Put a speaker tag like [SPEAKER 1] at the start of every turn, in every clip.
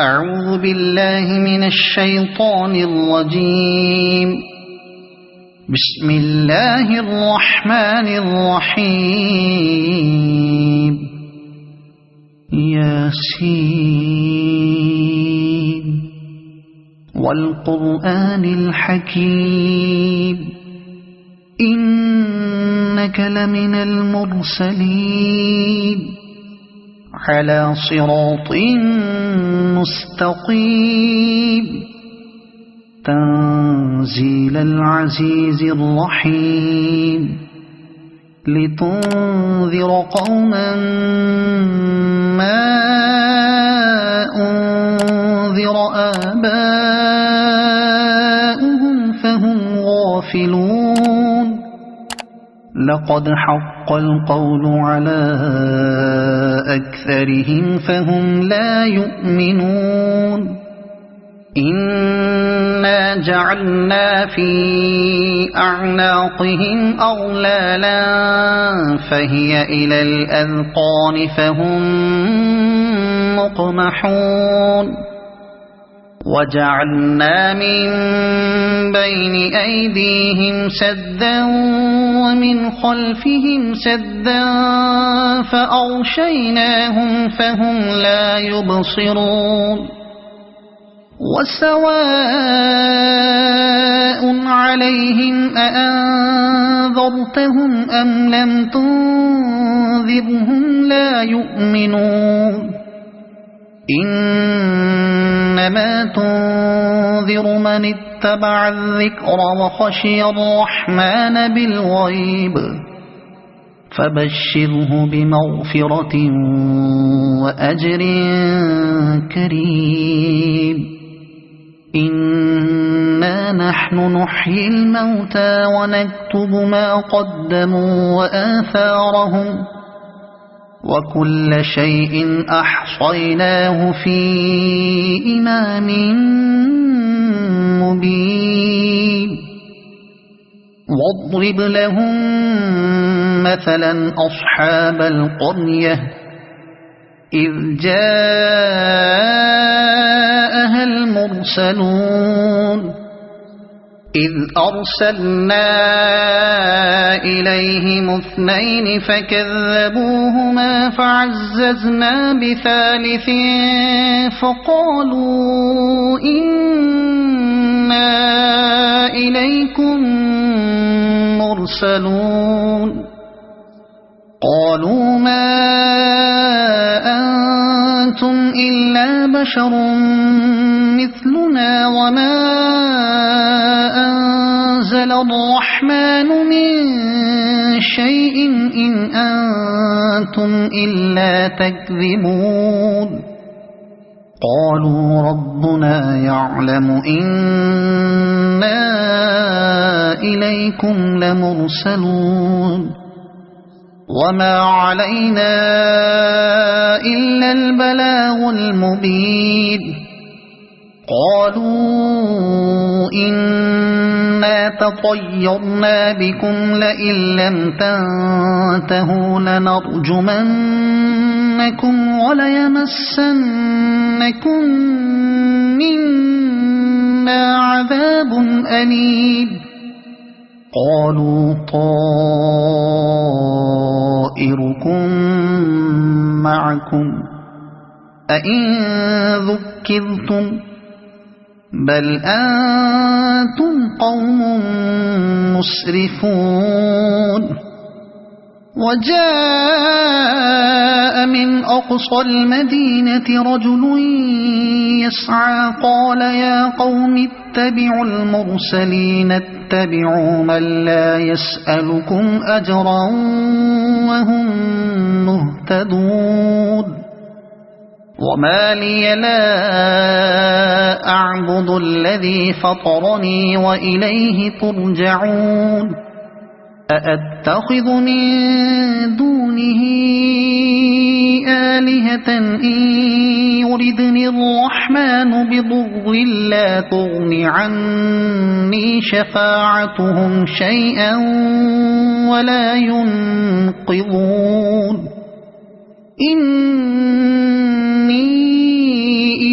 [SPEAKER 1] أعوذ بالله من الشيطان الرجيم. بسم الله الرحمن الرحيم. ياسين والقرآن الحكيم إنك لمن المرسلين على صراط مستقيم تنزيل العزيز الرحيم لتنذر قوما ما أنذر آباؤهم فهم غافلون. لقد حق القول على أكثرهم فهم لا يؤمنون. إنا جعلنا في أعناقهم أغلالا فهي إلى الأذقان فهم مقمحون. وجعلنا من بين أيديهم سدا ومن خلفهم سدا فأغشيناهم فهم لا يبصرون. وسواء عليهم أأنذرتهم أم لم تنذرهم لا يؤمنون. إنما تنذر من اتبع الذكر وخشي الرحمن بالغيب فبشره بمغفرة وأجر كريم. إنا نحن نحيي الموتى ونكتب ما قدموا وآثارهم وكل شيء أحصيناه في إمام مبين. واضرب لهم مثلا أصحاب القرية إذ جاءها المرسلون إذ أرسلنا إليهم اثنين فكذبوهما فعززنا بثالث فقالوا إنا إليكم مرسلون. قالوا ما أنتم إلا بشر مثلنا وما أنزل الرحمن من شيء إن أنتم إلا تكذبون. قالوا ربنا يعلم إنا إليكم لمرسلون وما علينا إلا البلاغ المبين. قالوا إنا تطيرنا بكم لئن لم تنتهوا لنرجمنكم وليمسنكم منا عذاب أليم. قالوا طائركم معكم أئن ذكرتم بل أنتم قوم مسرفون. وجاء من أقصى المدينة رجل يسعى قال يا قوم اتبعوا المرسلين اتبعوا من لا يسألكم أجرا وهم مهتدون. وما لي لا أعبد الذي فطرني وإليه ترجعون. أأتخذ من دونه آلهة إن يردني الرحمن بضر لا تغن عني شفاعتهم شيئا ولا ينقذون. إني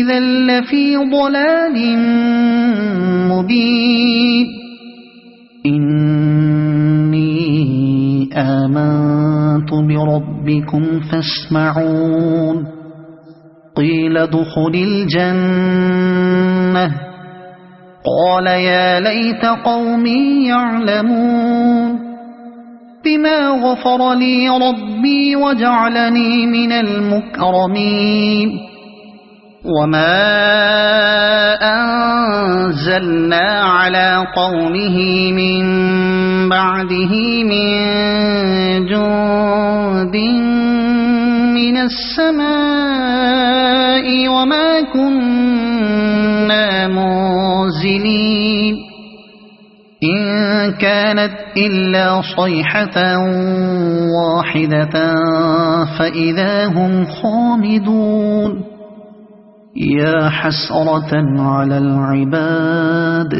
[SPEAKER 1] إذا لفي ضلال مبين إني آمنت بربكم فاسمعون قيل ادخل الجنة قال يا ليت قومي يعلمون بما غفر لي ربي وجعلني من المكرمين وما أنزلنا على قومه من بعده من جند من السماء وما كنا منزلين إن كانت إلا صيحة واحدة فإذا هم خامدون يا حسرة على العباد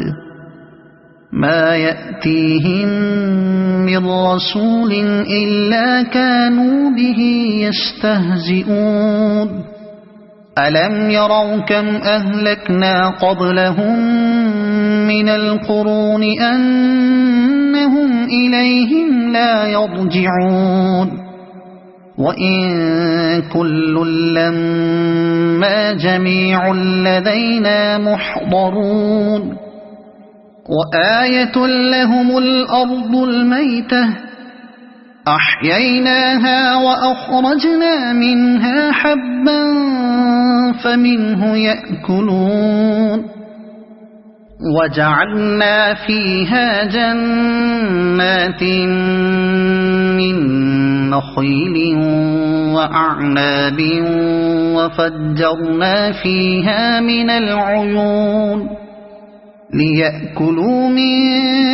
[SPEAKER 1] ما يأتيهم من رسول إلا كانوا به يستهزئون ألم يروا كم أهلكنا قبلهم من القرون أنهم إليهم لا يرجعون وإن كل لما جميع لدينا محضرون وآية لهم الأرض الميتة أحييناها وأخرجنا منها حبا فمنه يأكلون وجعلنا فيها جنات من نخيل وأعناب وفجرنا فيها من العيون ليأكلوا من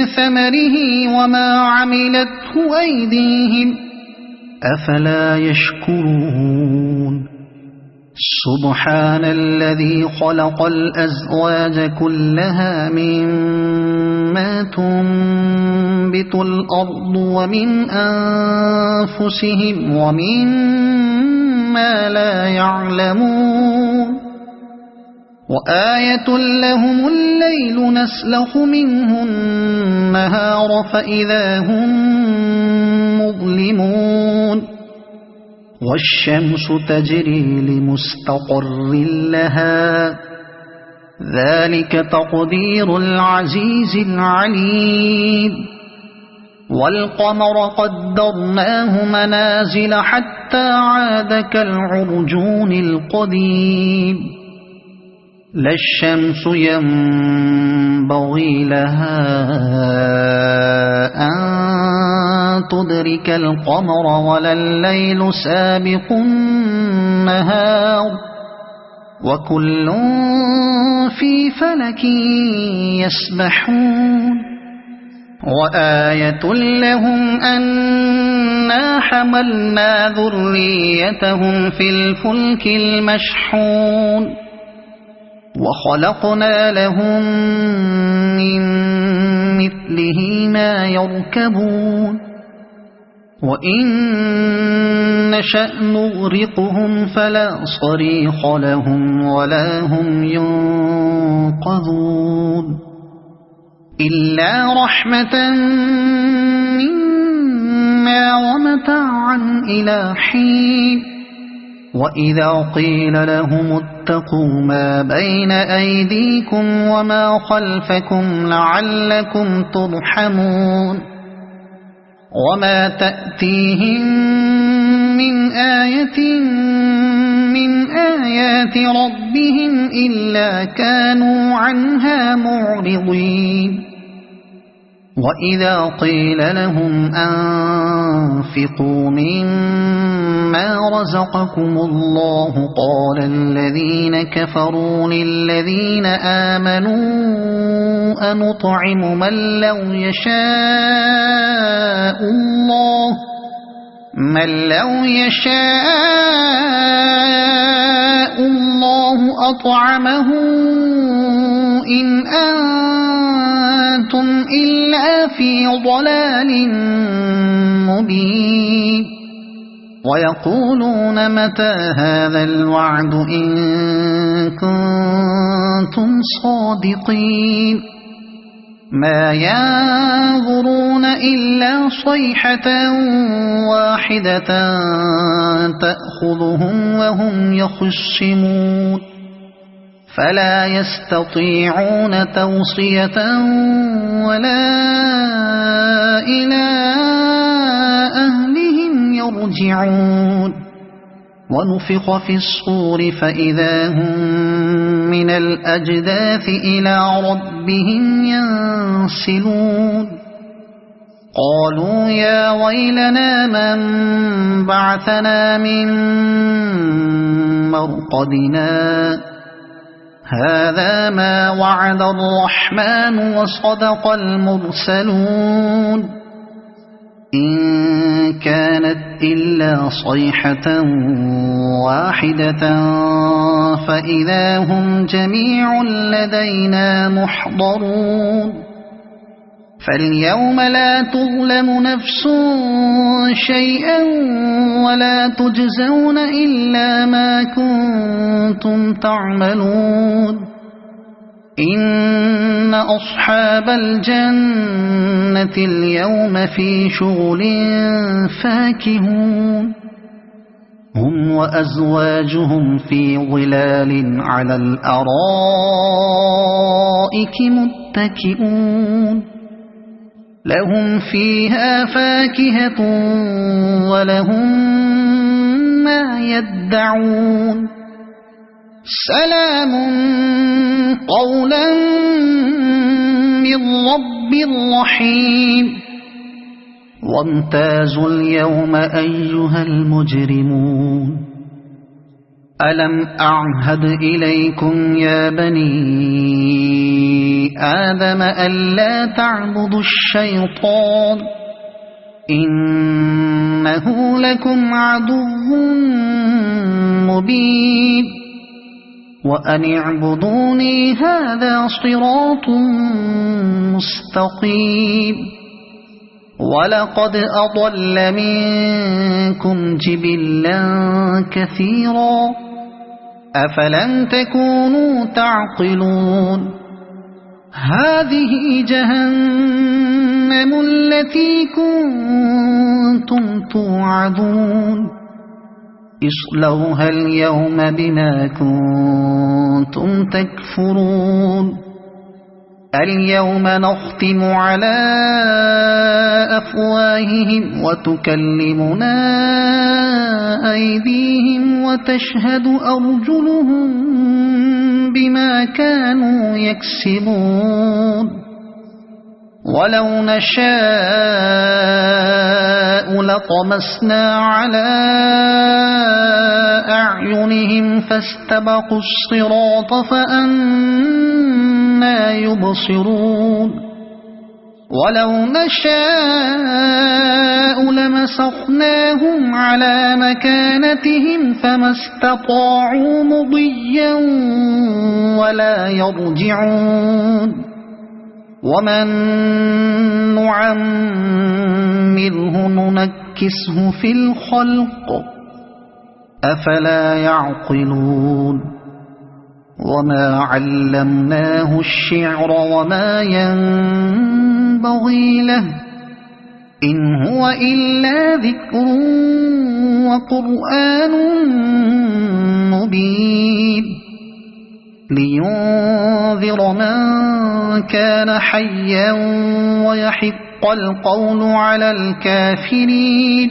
[SPEAKER 1] ثمره وما عملته أيديهم أفلا يشكرون سبحان الذي خلق الأزواج كلها مما تنبت الأرض ومن أنفسهم ومما لا يعلمون وآية لهم الليل نسلخ منه النهار فإذا هم مظلمون والشمس تجري لمستقر لها ذلك تقدير العزيز العليم والقمر قدرناه منازل حتى عاد كالعرجون القديم لا الشمس ينبغي لها أن تدرك القمر ولا الليل سابق النهار وكل في فلك يسبحون وآية لهم أنا حملنا ذريتهم في الفلك المشحون وخلقنا لهم من مثله ما يركبون وإن نشأ نغرقهم فلا صريخ لهم ولا هم ينقذون إلا رحمة منا ومتاعا إلى حين وإذا قيل لهم اتقوا ما بين أيديكم وما خلفكم لعلكم ترحمون وما تأتيهم من آية من آيات ربهم إلا كانوا عنها معرضين وإذا قيل لهم أنفقوا مما رزقكم الله قال الذين كفروا للذين آمنوا أنطعم من لو يشاء الله أطعمه إن أنتم إلا في ضلال مبين ويقولون متى هذا الوعد إن كنتم صادقين ما ينظرون إلا صيحة واحدة تأخذهم وهم يخصمون فلا يستطيعون توصية ولا إلى أهلهم يرجعون ونفخ في الصور فإذا هم من الأجداث إلى ربهم ينسلون قالوا يا ويلنا من بعثنا من مرقدنا هذا ما وعد الرحمن وصدق المرسلون إن كانت إلا صيحة واحدة فإذا هم جميع لدينا محضرون فاليوم لا تظلم نفس شيئا ولا تجزون إلا ما كنتم تعملون إن أصحاب الجنة اليوم في شغل فاكهون هم وأزواجهم في ظلال على الأرائك متكئون لهم فيها فاكهة ولهم ما يدعون سلام قولا من رب رحيم وامتازوا اليوم أيها المجرمون ألم أعهد إليكم يا بني آدم ألا تعبدوا الشيطان إنه لكم عدو مبين وأن اعبدوني هذا صراط مستقيم ولقد أضل منكم جبلا كثيرا أفلم تكونوا تعقلون هذه جهنم التي كنتم توعدون اصلوها اليوم بما كنتم تكفرون اليوم نختم على أفواههم وتكلمنا أيديهم وتشهد أرجلهم بما كانوا يكسبون ولو نشاء لطمسنا على أعينهم فاستبقوا الصراط فأنى يبصرون ولو نشاء لمسخناهم على مكانتهم فما استطاعوا مضيا ولا يرجعون ومن نعمره ننكسه في الخلق أفلا يعقلون وما علمناه الشعر وما ينبغي له إن هو إلا ذكر وقرآن مبين لينذر من كان حيا ويحق القول على الكافرين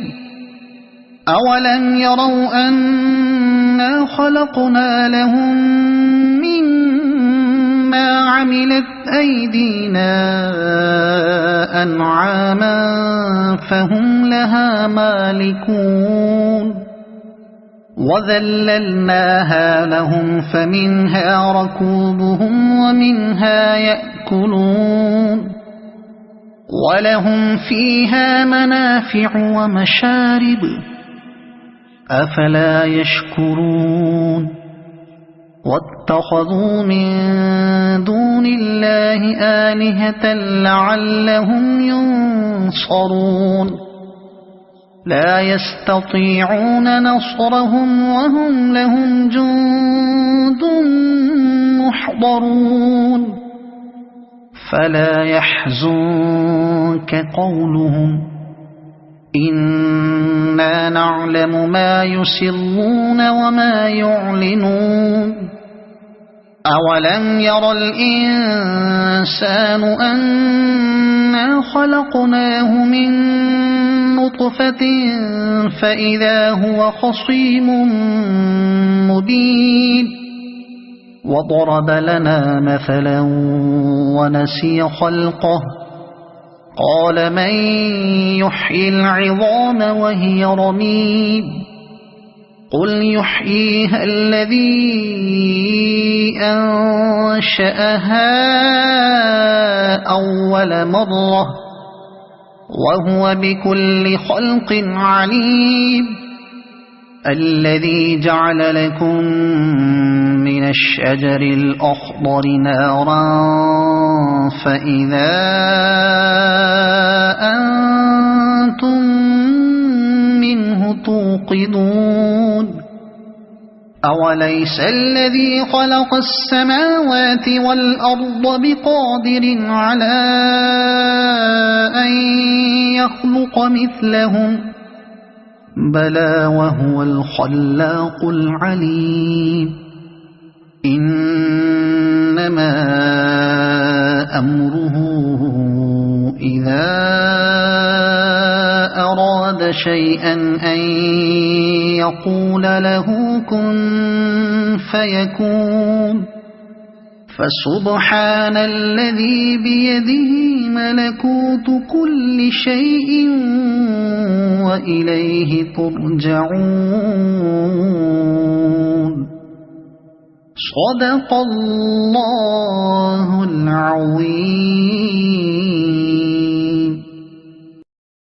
[SPEAKER 1] أولم يروا أنا خلقنا لهم مما عملت أيدينا أنعاما فهم لها مالكون وذللناها لهم فمنها ركوبهم ومنها يأكلون ولهم فيها منافع ومشارب أفلا يشكرون واتخذوا من دون الله آلهة لعلهم ينصرون لا يستطيعون نصرهم وهم لهم جند محضرون فلا يحزنك قولهم إنا نعلم ما يسرون وما يعلنون أولم ير الإنسان أنا خلقناه من نطفة فإذا هو خصيم مبين وضرب لنا مثلا ونسي خلقه قال من يحيي العظام وهي رميم قل يحييها الذي أنشأها أول مرة وهو بكل خلق عليم الذي جعل لكم من الشجر الأخضر نارا فإذا أنتم منه توقدون أوليس الذي خلق السماوات والأرض بقادر على أن يخلق مثلهم بلى وهو الخلاق العليم إنما أمره إذا أراد شيئا أن يقول له كن فيكون فسبحان الذي بيده ملكوت كل شيء وإليه ترجعون صدق الله العظيم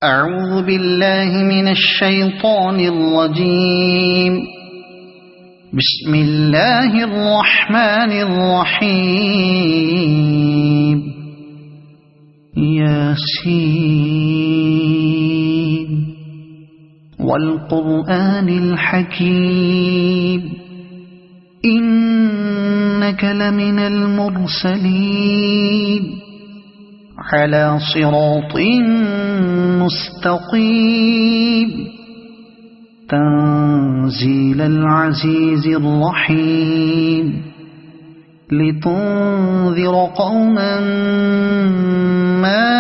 [SPEAKER 1] أعوذ بالله من الشيطان الرجيم بسم الله الرحمن الرحيم ياسين والقرآن الحكيم إنك لمن المرسلين على صراط مستقيم تنزيل العزيز الرحيم لتنذر قوما ما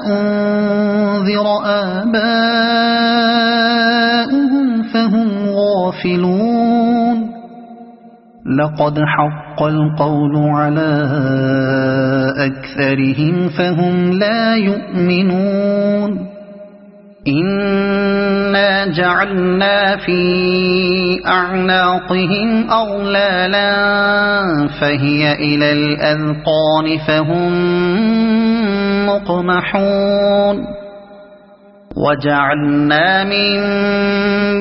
[SPEAKER 1] أنذر آباؤهم فهم غافلون لقد حق القول على أكثرهم فهم لا يؤمنون إنا جعلنا في أعناقهم أغلالا فهي إلى الأذقان فهم مقمحون وجعلنا من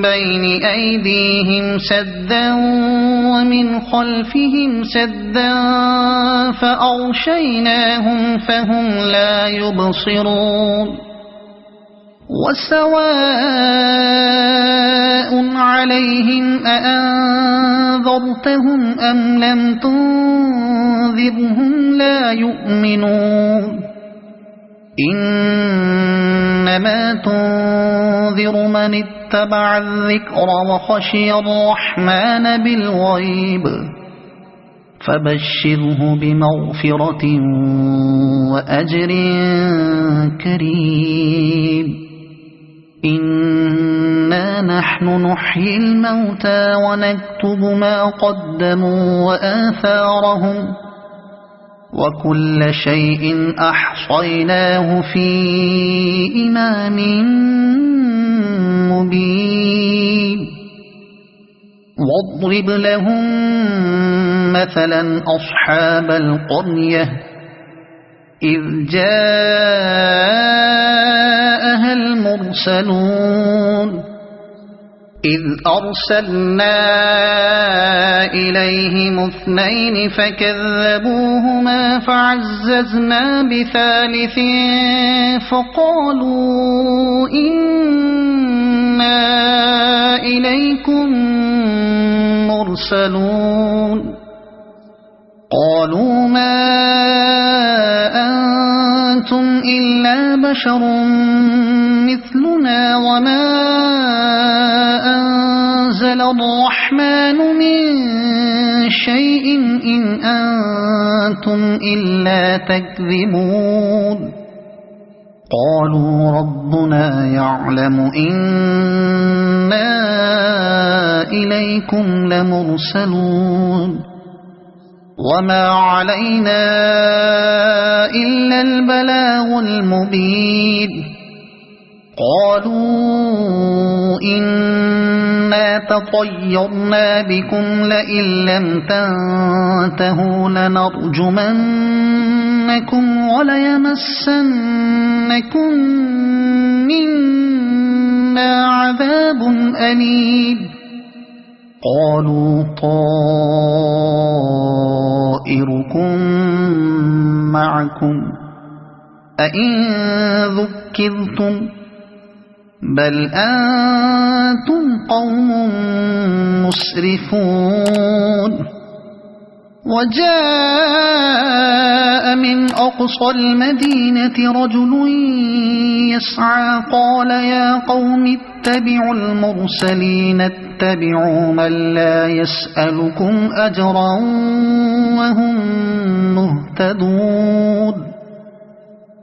[SPEAKER 1] بين أيديهم سدا ومن خلفهم سدا فأغشيناهم فهم لا يبصرون وسواء عليهم أأنذرتهم أم لم تنذرهم لا يؤمنون إنما تنذر من اتبع الذكر وخشي الرحمن بالغيب فبشره بمغفرة وأجر كريم إنا نحن نحيي الموتى ونكتب ما قدموا وآثارهم وكل شيء أحصيناه في إمام مبين واضرب لهم مثلا أصحاب القرية إذ جاءها المرسلون إذ أرسلنا إليهم 2 فكذبوهما فعززنا بثالث فقالوا إنا إليكم مرسلون قالوا ما أنتم إلا بشر مثلنا وما أنزل الرحمن من شيء إن أنتم إلا تكذبون قالوا ربنا يعلم إنا إليكم لمرسلون وما علينا إلا البلاغ المبين قالوا إنا تطيرنا بكم لئن لم تنتهوا لنرجمنكم وليمسنكم منا عذاب أليم قالوا طائركم معكم أئن ذكرتم بل أنتم قوم مسرفون وجاء من أقصى المدينة رجل يسعى قال يا قوم اتبعوا المرسلين اتبعوا من لا يسألكم أجرا وهم مهتدون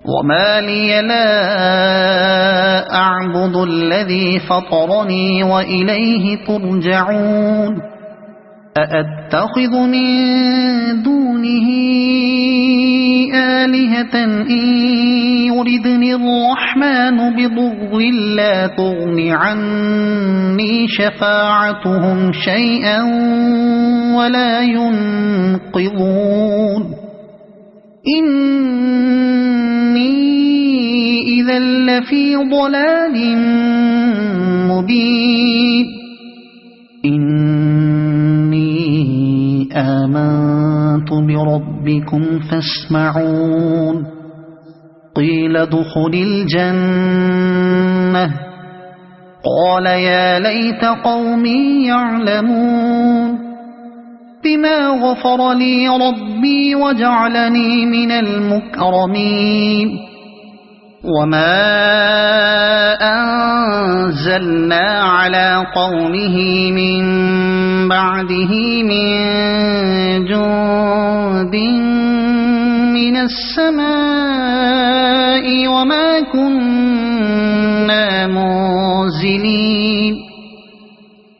[SPEAKER 1] وما لي لا أعبد الذي فطرني وإليه ترجعون أأتخذ من دونه آلهة إن يردني الرحمن بضر لا تغن عني شفاعتهم شيئا ولا ينقذون إني إذا لفي ضلال مبين إني آمنت بربكم فاسمعون قيل ادخل الجنة قال يا ليت قومي يعلمون بما غفر لي ربي وجعلني من المكرمين وما أنزلنا على قومه من بعده من جند من السماء وما كنا منزلين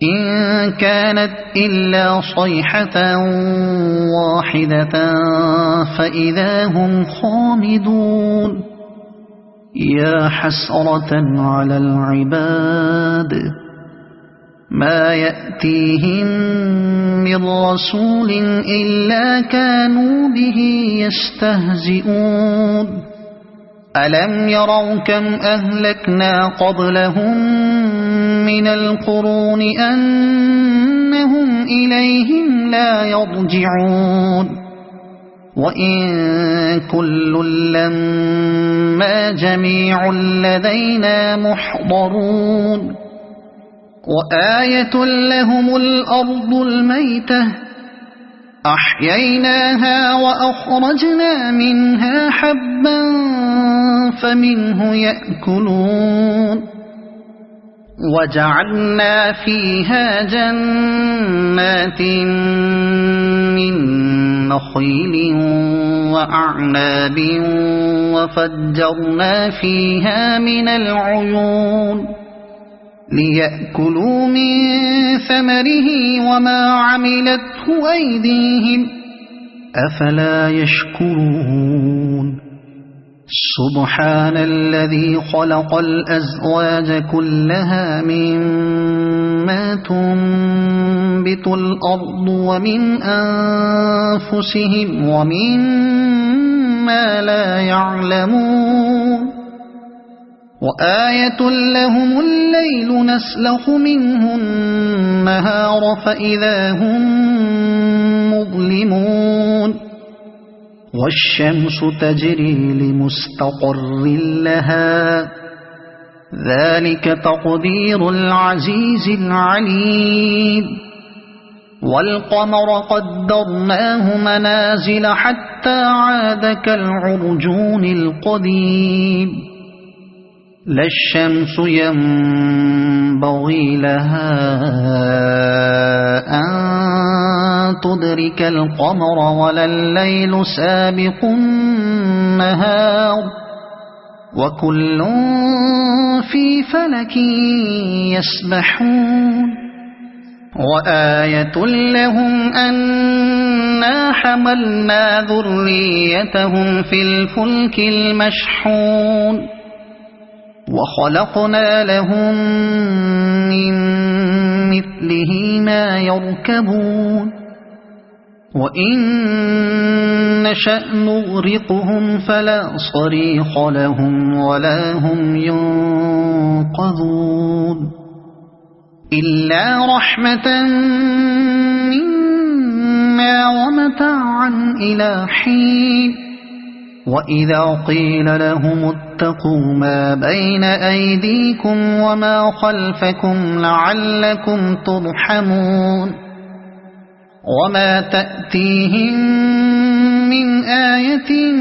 [SPEAKER 1] إن كانت إلا صيحة واحدة فإذا هم خامدون يا حسرة على العباد ما يأتيهم من رسول إلا كانوا به يستهزئون ألم يروا كم أهلكنا قبلهم من القرون أنهم إليهم لا يرجعون وإن كل لما جميع لدينا محضرون وآية لهم الأرض الميتة أحييناها وأخرجنا منها حبا فمنه يأكلون وجعلنا فيها جنات من نخيل وأعناب وفجرنا فيها من العيون ليأكلوا من ثمره وما عملته أيديهم أفلا يشكرون سبحان الذي خلق الأزواج كلها مما تنبت الأرض ومن أنفسهم ومما لا يعلمون وآية لهم الليل نسلخ منه النهار فإذا هم مظلمون والشمس تجري لمستقر لها ذلك تقدير العزيز العليم والقمر قدرناه منازل حتى عاد كالعرجون القديم لا الشمس ينبغي لها أن تدرك القمر ولا الليل سابق النهار وكل في فلك يسبحون وآية لهم أنا حملنا ذريتهم في الفلك المشحون وخلقنا لهم من مثله ما يركبون وإن نشأ نغرقهم فلا صريخ لهم ولا هم ينقذون إلا رحمة منا ومتاعا إلى حين وإذا قيل لهم اتقوا ما بين أيديكم وما خلفكم لعلكم ترحمون وما تأتيهم من آية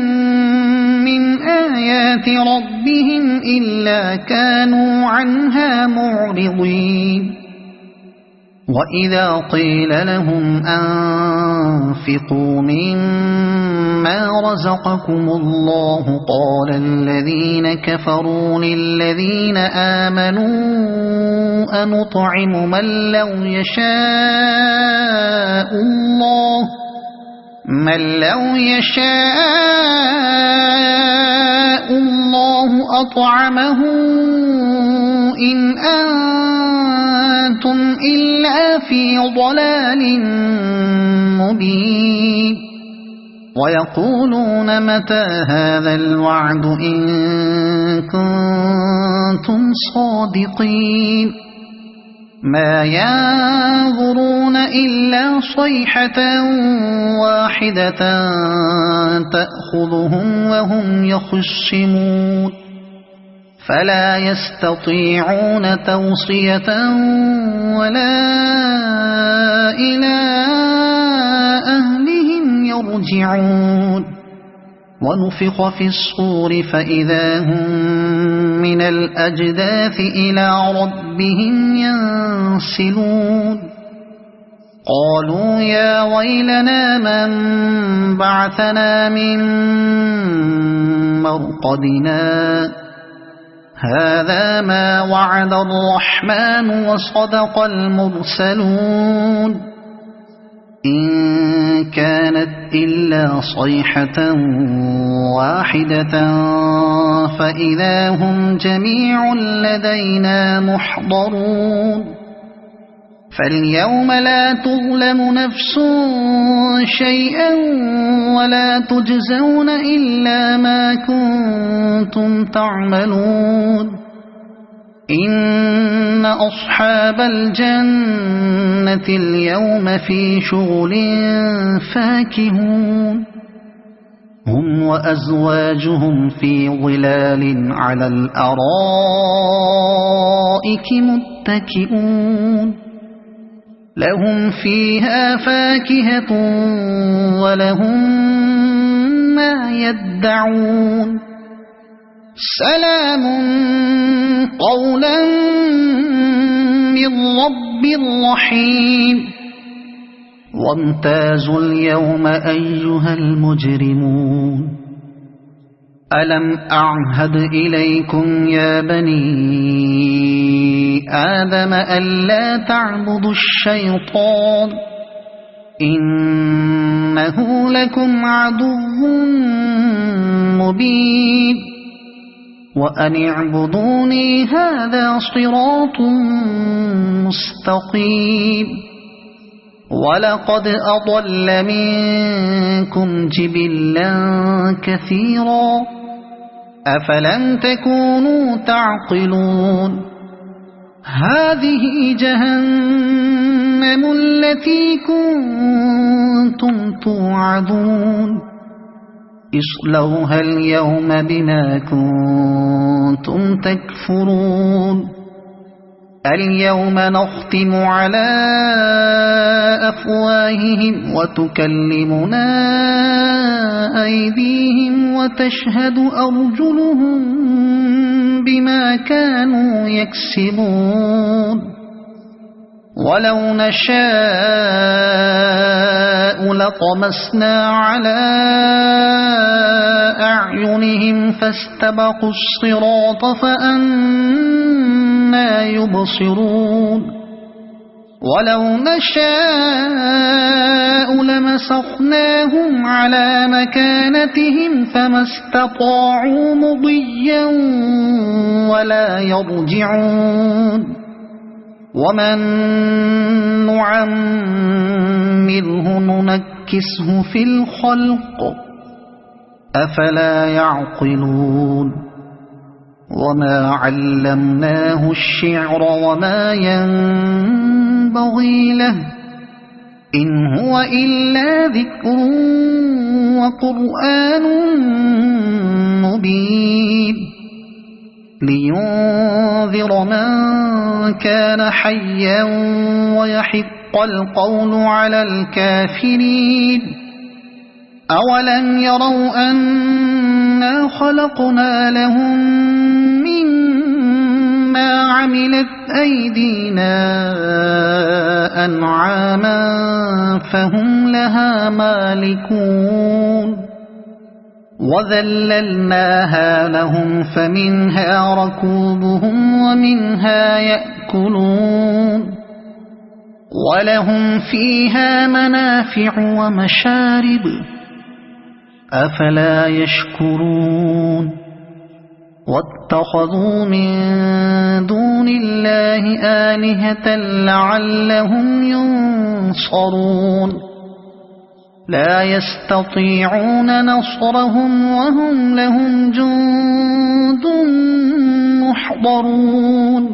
[SPEAKER 1] من آيات ربهم إلا كانوا عنها معرضين وإذا قيل لهم أنفقوا مما رزقكم الله قال الذين كفروا للذين آمنوا أنطعم من لو يشاء الله أطعمه إن أنتم إلا في ضلال مبين ويقولون متى هذا الوعد إن كنتم صادقين ما ينظرون إلا صيحة واحدة تأخذهم وهم يخصمون فلا يستطيعون توصية ولا إلى أهلهم يرجعون ونفخ في الصور فإذا هم من الأجداث إلى ربهم ينسلون قالوا يا ويلنا من بعثنا من مرقدنا هذا ما وعد الرحمن وصدق المرسلون إن كانت إلا صيحة واحدة فإذا هم جميع لدينا محضرون فاليوم لا تظلم نفس شيئا ولا تجزون إلا ما كنتم تعملون إن أصحاب الجنة اليوم في شغل فاكهون هم وأزواجهم في ظلال على الأرائك متكئون لهم فيها فاكهة ولهم ما يدعون سلام قولا من رب رحيم وامتازوا اليوم أيها المجرمون ألم أعهد إليكم يا بني آدم ألا تعبدوا الشيطان إنه لكم عدو مبين وأن اعبدوني هذا صراط مستقيم ولقد أضل منكم جبلا كثيرا أفلم تكونوا تعقلون هذه جهنم التي كنتم توعدون اصلوها اليوم بما كنتم تكفرون اليوم نختم على أفواههم وتكلمنا أيديهم وتشهد أرجلهم بما كانوا يكسبون ولو نشاء لطمسنا على أعينهم فاستبقوا الصراط فأنى يبصرون ولو نشاء لمسخناهم على مكانتهم فما استطاعوا مضيا ولا يرجعون ومن نعمره ننكسه في الخلق أفلا يعقلون وما علمناه الشعر وما ينبغي له إن هو إلا ذكر وقرآن مبين لينذر من كان حيا ويحق القول على الكافرين أولم يروا أنا خلقنا لهم مما عملت أيدينا أنعاما فهم لها مالكون وذللناها لهم فمنها ركوبهم ومنها يأكلون ولهم فيها منافع ومشارب أفلا يشكرون واتخذوا من دون الله آلهة لعلهم ينصرون لا يستطيعون نصرهم وهم لهم جند محضرون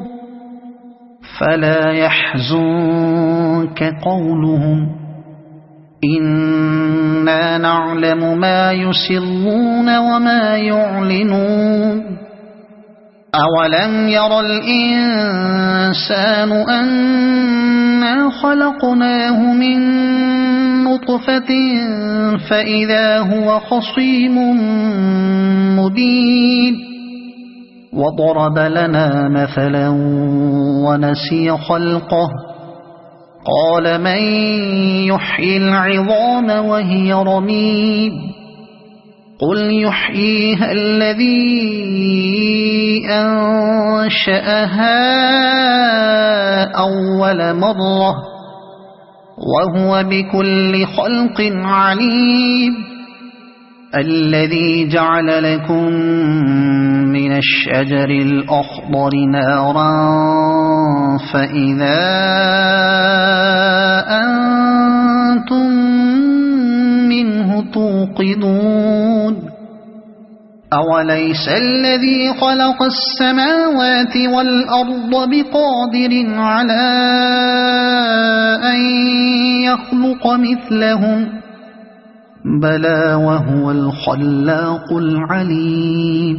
[SPEAKER 1] فلا يحزنك قولهم إنا نعلم ما يسرون وما يعلنون أولم ير الإنسان أنا خلقناه من نطفة فإذا هو خصيم مبين وضرب لنا مثلا ونسي خلقه قال من يحيي العظام وهي رميم قل يحييها الذي أنشأها أول مرة وهو بكل خلق عليم الذي جعل لكم من الشجر الأخضر نارا فإذا أنتم منه توقدون أوليس الذي خلق السماوات والأرض بقادر على أن يخلق مثلهم بلى وهو الخلاق العليم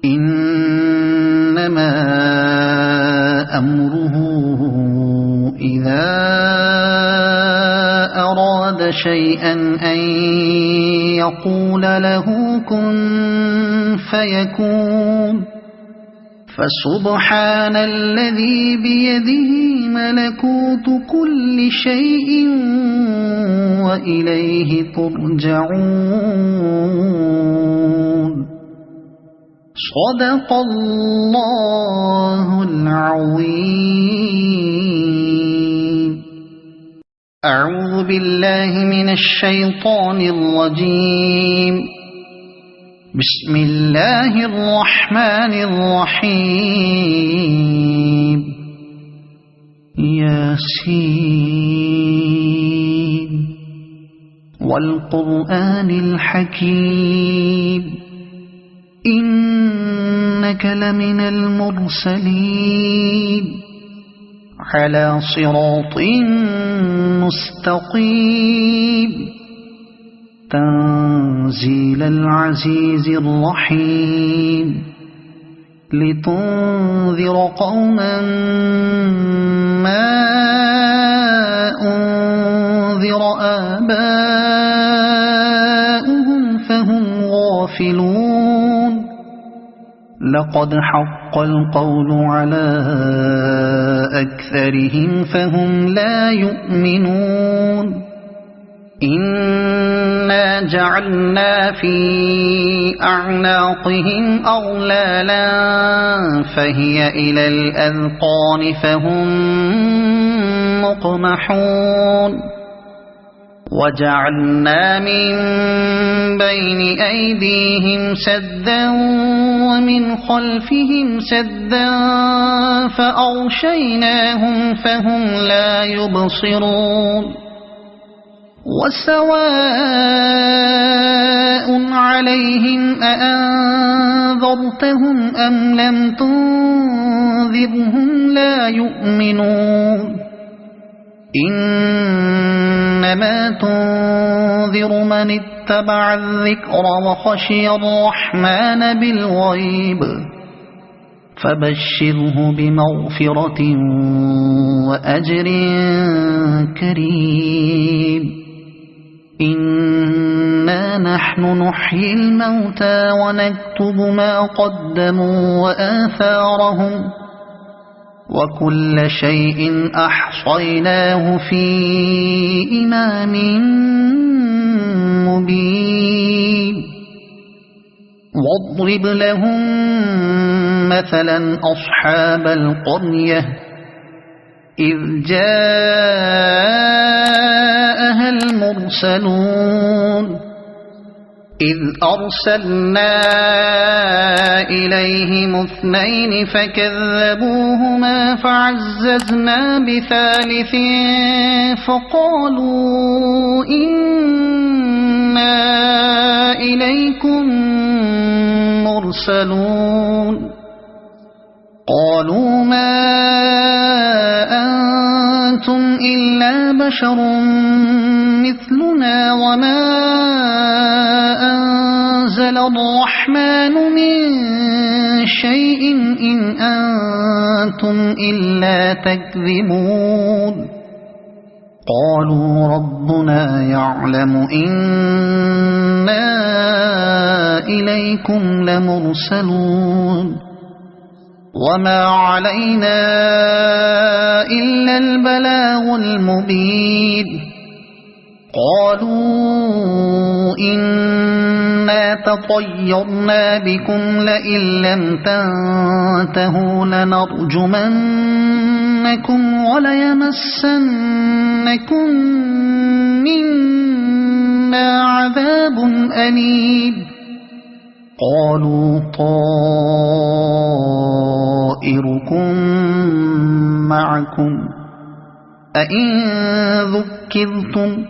[SPEAKER 1] إنما أمره إذا أراد شيئا أن يقول له كن فيكون فسبحان الذي بيده ملكوت كل شيء وإليه ترجعون صدق الله العظيم أعوذ بالله من الشيطان الرجيم بسم الله الرحمن الرحيم ياسين والقرآن الحكيم إنك لمن المرسلين على صراط مستقيم تنزيل العزيز الرحيم لتنذر قوما ما أنذر آباؤهم فهم غافلون لقد حق القول على أكثرهم فهم لا يؤمنون إنا جعلنا في أعناقهم أغلالا فهي إلى الأذقان فهم مقمحون وجعلنا من بين أيديهم سدا ومن خلفهم سدا فأغشيناهم فهم لا يبصرون وسواء عليهم أأنذرتهم أم لم تنذرهم لا يؤمنون إنما تنذر من اتبع الذكر وخشي الرحمن بالغيب فبشره بمغفرة وأجر كريم إنا نحن نحيي الموتى ونكتب ما قدموا وآثارهم وكل شيء أحصيناه في إمام مبين واضرب لهم مثلا أصحاب القرية إذ جاءها المرسلون إذ أرسلنا إليهم اثنين فكذبوهما فعززنا بثالث فقالوا إنا إليكم مرسلون قالوا ما أنتم إلا بشر مثلنا وما أنزل الرحمن من شيء إن أنتم إلا تكذبون قالوا ربنا يعلم إنا إليكم لمرسلون وما علينا إلا البلاغ المبين قالوا إنا تطيرنا بكم لئن لم تنتهوا لنرجمنكم وليمسنكم منا عذاب أليم قالوا طائركم معكم أئن ذكرتم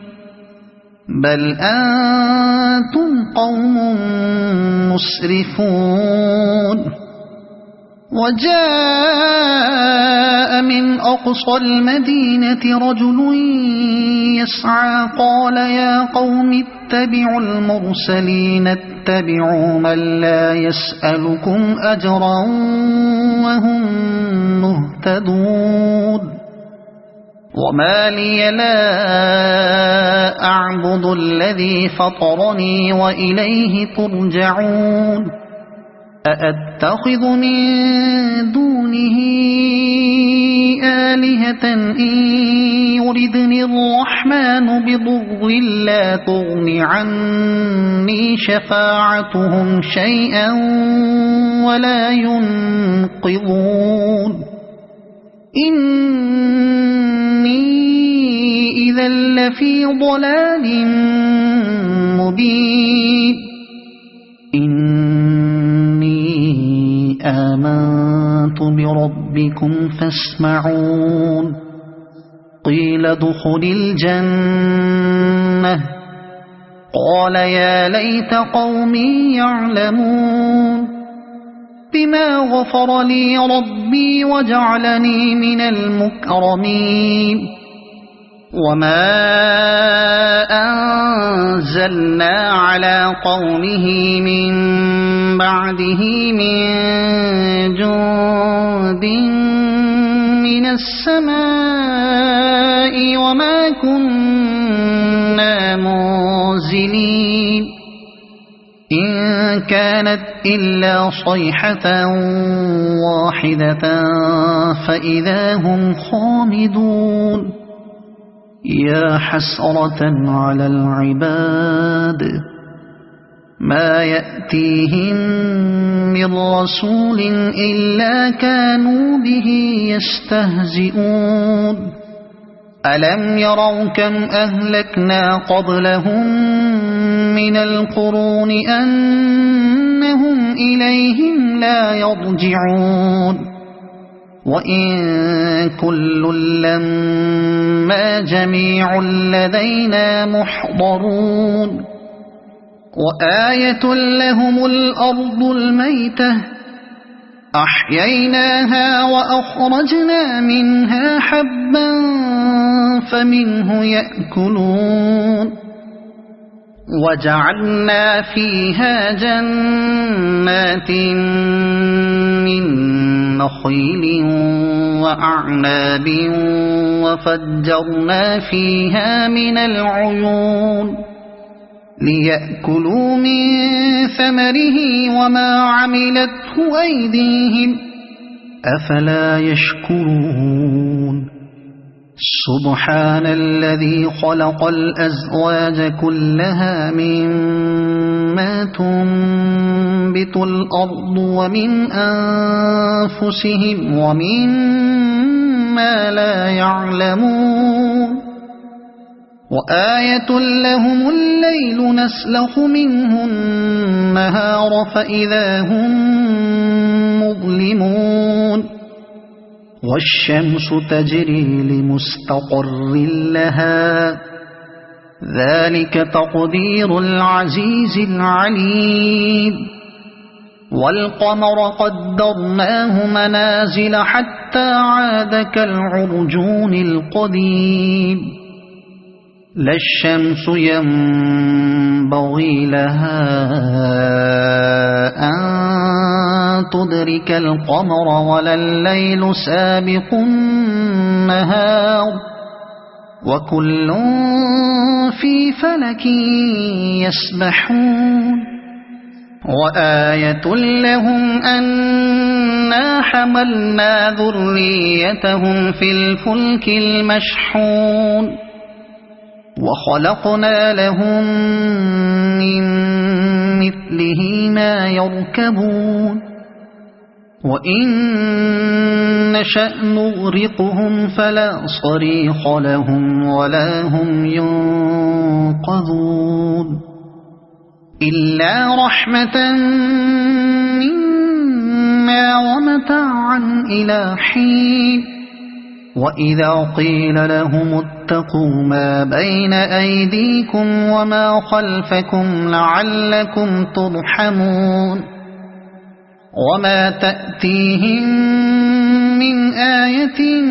[SPEAKER 1] بل أنتم قوم مسرفون وجاء من أقصى المدينة رجل يسعى قال يا قوم اتبعوا المرسلين اتبعوا من لا يسألكم أجرا وهم مهتدون وما لي لا أعبد الذي فطرني وإليه ترجعون أأتخذ من دونه آلهة إن يردني الرحمن بضر لا تغن عني شفاعتهم شيئا ولا ينقذون إني إذا لفي ضلال مبين آمنت بربكم فاسمعون قيل ادخل الجنة قال يا ليت قومي يعلمون بما غفر لي ربي وجعلني من المكرمين وما أنزلنا على قومه من بعده من جند من السماء وما كنا منزلين إن كانت إلا صيحة واحدة فإذا هم خامدون يا حسرة على العباد ما يأتيهم من رسول إلا كانوا به يستهزئون ألم يروا كم أهلكنا قبلهم من القرون أنهم إليهم لا يرجعون وإن كل لما جميع لدينا محضرون وآية لهم الأرض الميتة أحييناها وأخرجنا منها حبا فمنه يأكلون وجعلنا فيها جنات من نخيل وأعناب وفجرنا فيها من العيون ليأكلوا من ثمره وما عملته أيديهم أفلا يشكرون سبحان الذي خلق الأزواج كلها مما تنبت الأرض ومن أنفسهم ومما لا يعلمون وآية لهم الليل نسلخ منه النهار فإذا هم مظلمون والشمس تجري لمستقر لها ذلك تقدير العزيز العليم والقمر قدرناه منازل حتى عاد كالعرجون القديم لا الشمس ينبغي لها أن تدرك القمر ولا الليل سابق النهار وكل في فلك يسبحون وآية لهم أنا حملنا ذريتهم في الفلك المشحون وخلقنا لهم من مثله ما يركبون وإن نشأ نغرقهم فلا صريخ لهم ولا هم ينقذون إلا رحمة منا ومتاعا إلى حين وإذا قيل لهم اتقوا ما بين أيديكم وما خلفكم لعلكم ترحمون وما تأتيهم من آية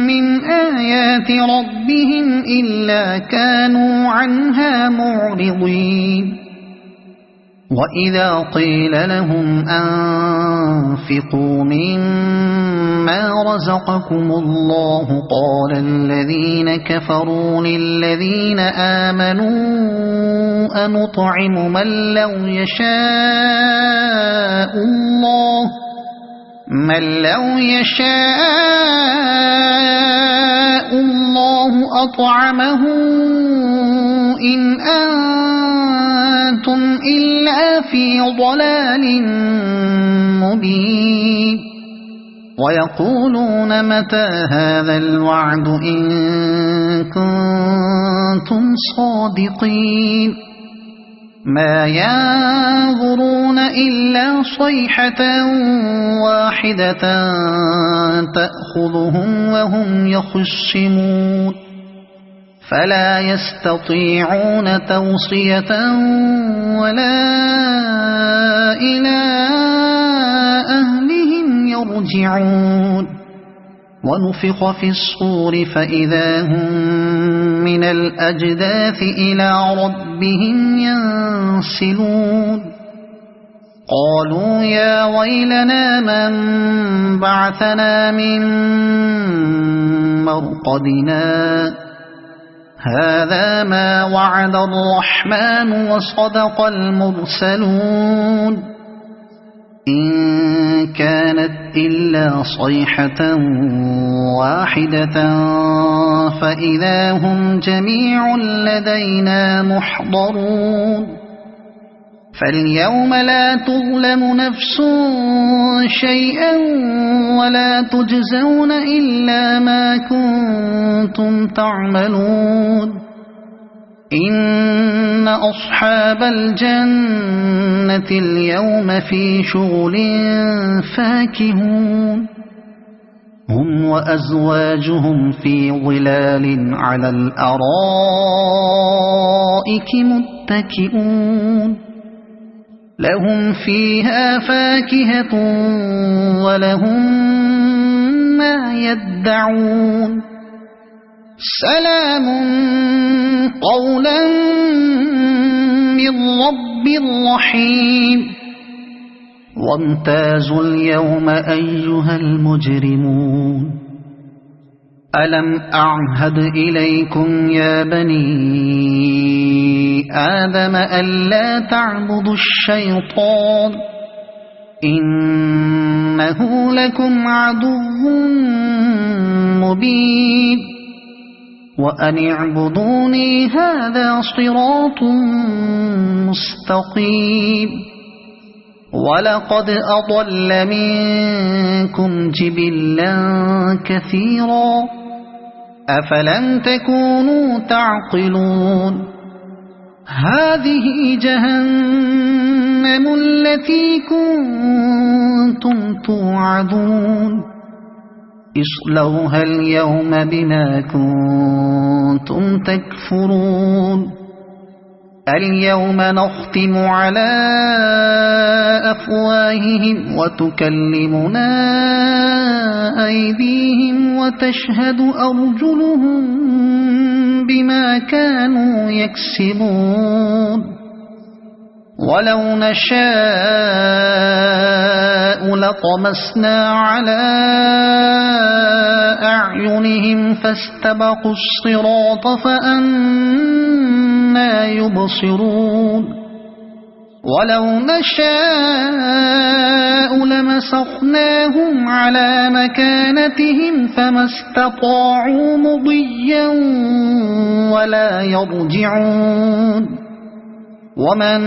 [SPEAKER 1] من آيات ربهم إلا كانوا عنها معرضين وإذا قيل لهم أنفقوا مما رزقكم الله قال الذين كفروا للذين آمنوا أنطعم من لو يشاء الله أطعمه إن أنتم إلا في ضلال مبين ويقولون متى هذا الوعد إن كنتم صادقين ما ينظرون إلا صيحة واحدة تأخذهم وهم يخصمون فلا يستطيعون توصية ولا إلى أهلهم يرجعون ونفخ في الصور فإذا هم من الأجداث إلى ربهم ينسلون قالوا يا ويلنا من بعثنا من مرقدنا هذا ما وعد الرحمن وصدق المرسلون إن كانت إلا صيحة واحدة فإذا هم جميع لدينا محضرون فاليوم لا تظلم نفس شيئا ولا تجزون إلا ما كنتم تعملون إن أصحاب الجنة اليوم في شغل فاكهون هم وأزواجهم في ظلال على الأرائك متكئون لهم فيها فاكهة ولهم ما يدعون سلام قولا من رب رحيم وامتازوا اليوم أيها المجرمون ألم أعهد إليكم يا بني آدم ألا تعبدوا الشيطان إنه لكم عدو مبين وأن اعبدوني هذا صراط مستقيم ولقد أضل منكم جبلا كثيرا أفلم تكونوا تعقلون هذه جهنم التي كنتم توعدون اصلوها اليوم بما كنتم تكفرون اليوم نختم على أفواههم وتكلمنا أيديهم وتشهد أرجلهم بما كانوا يكسبون ولو نشاء لطمسنا على أعينهم فاستبقوا الصراط فأنى يبصرون ولو نشاء لمسخناهم على مكانتهم فما استطاعوا مضيا ولا يرجعون ومن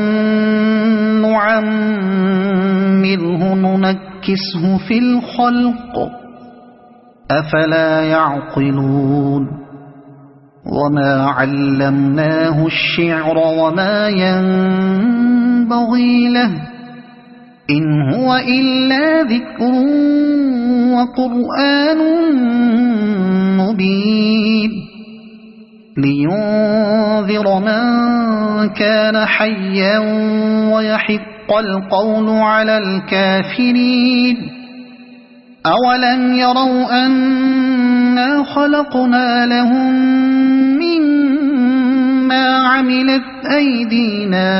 [SPEAKER 1] نعمره ننكسه في الخلق أفلا يعقلون وما علمناه الشعر وما ينبغي له إن هو إلا ذكر وقرآن مبين لينذر من كان حيا ويحق القول على الكافرين أولم يروا أنا خلقنا لهم مما عملت أيدينا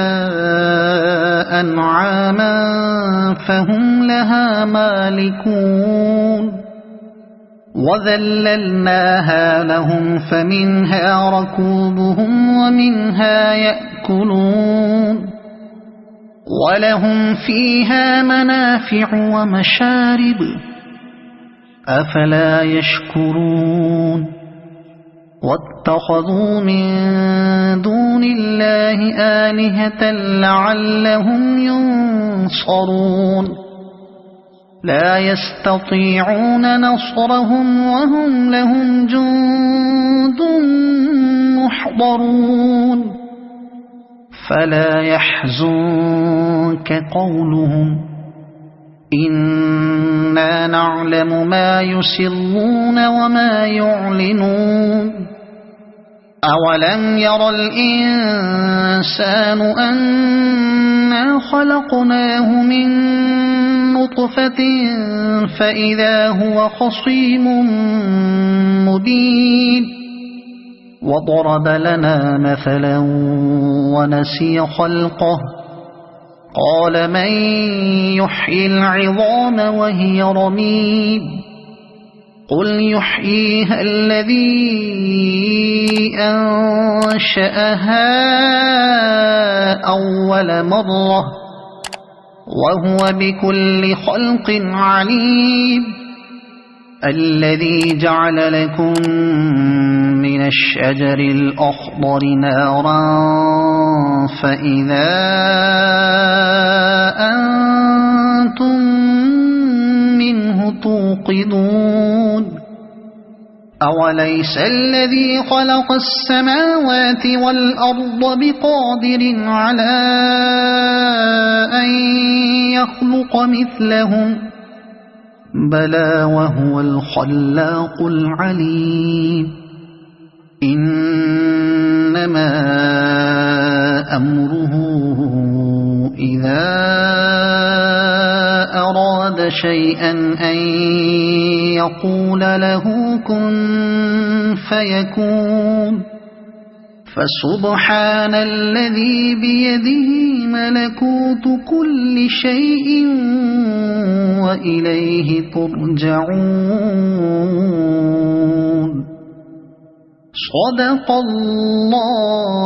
[SPEAKER 1] أنعاما فهم لها مالكون وذللناها لهم فمنها ركوبهم ومنها يأكلون ولهم فيها منافع ومشارب أفلا يشكرون واتخذوا من دون الله آلهة لعلهم ينصرون لا يستطيعون نصرهم وهم لهم جند محضرون فلا يحزنك قولهم إنا نعلم ما يسرون وما يعلنون أولم ير الإنسان أنا خلقناه من نطفة فإذا هو خصيم مبين وضرب لنا مثلا ونسي خلقه قال من يحيي العظام وهي رميم قل يحييها الذي أنشأها أول مرة وهو بكل خلق عليم الذي جعل لكم من الشجر الأخضر نارا فإذا أنتم منه توقدون أوليس الذي خلق السماوات والأرض بقادر على أن يخلق مثلهم بلى وهو الخلاق العليم إنما أمره إذا أراد شيئا أن يقول له كن فيكون فسبحان الذي بيده ملكوت كل شيء وإليه ترجعون صدق الله